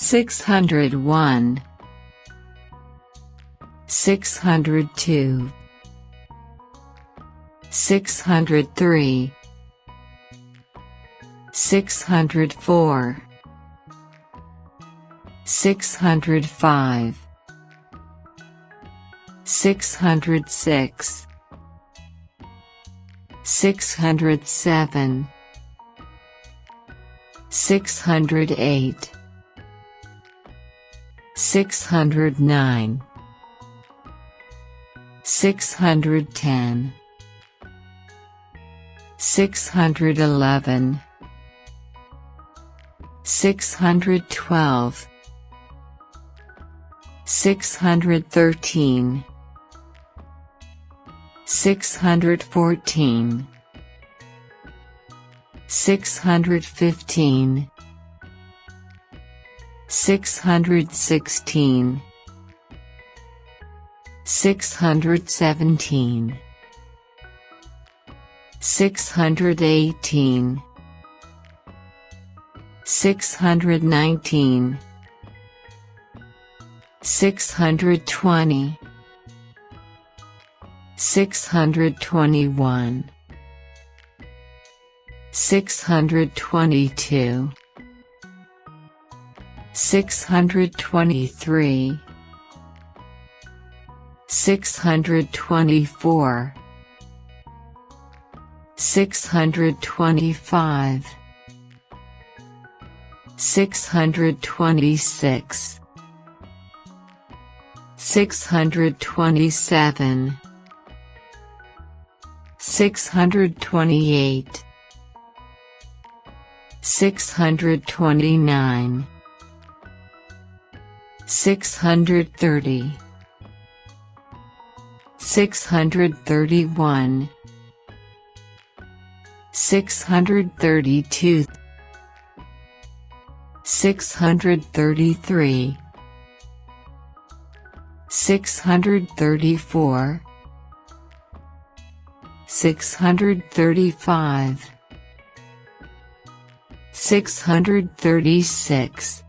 601, 602, 603, 604, 605, 606, 607, 608, 609, 610, 611, 612, 613, 614, 615, 616, 617, 618, 619, 620, 621, 622, 623, 624, 625, 626, 627, 628, 629, 630, 631, 632, 633, 634, 635, 636,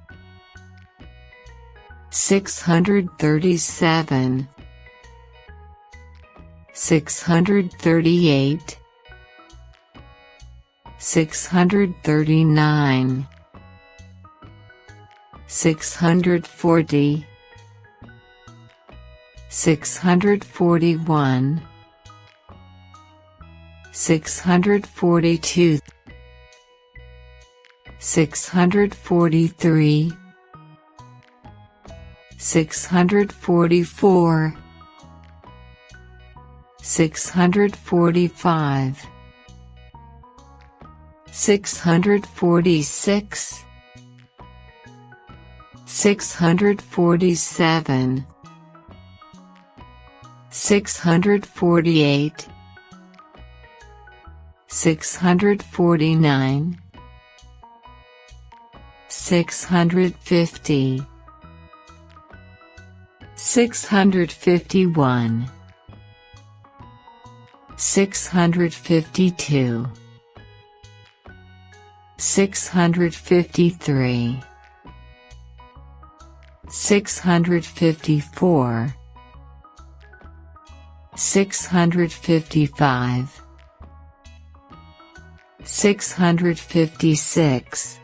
637, 638, 639, 640, 641, 642, 643, 644, 645, 646, 647, 648, 649, 650, 651, 652, 653, 654, 655, 656,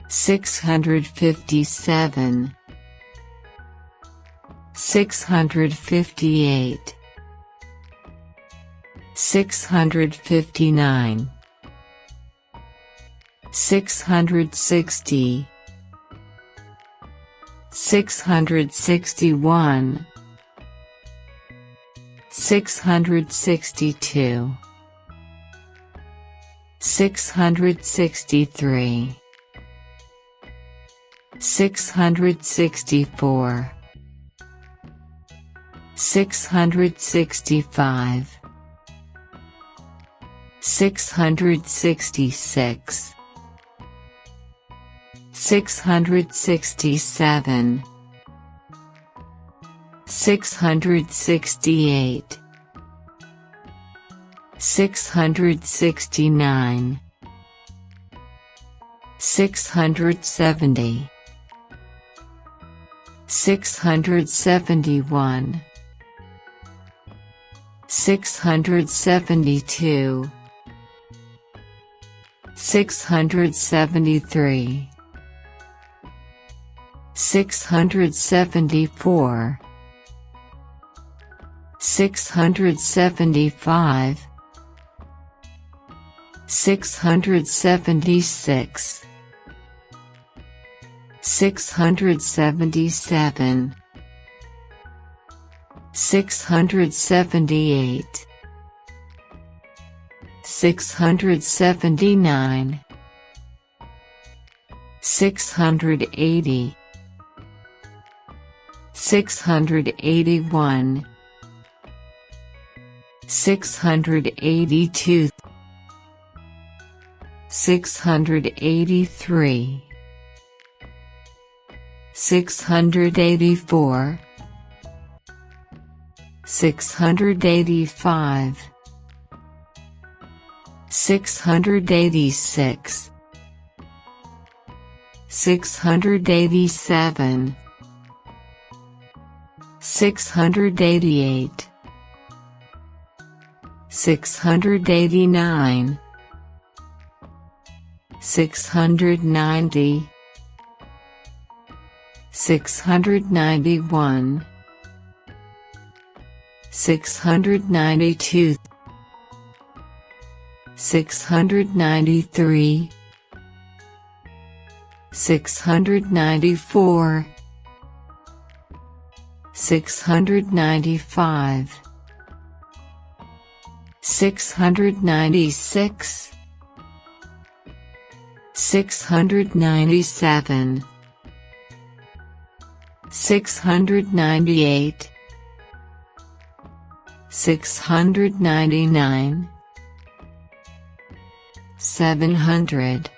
657, 658, 659, 660, 661, 662, 663, 664, 665, 666, 667, 668, 669, 670, 671, 672, 673, 674, 675, 676, 677, 678, 679, 680, 681, 682, 683, 684, 685, 686, 687, 688, 689, 690, 691, 692, 693, 694, 695, 696, 697, 698, 699, 700.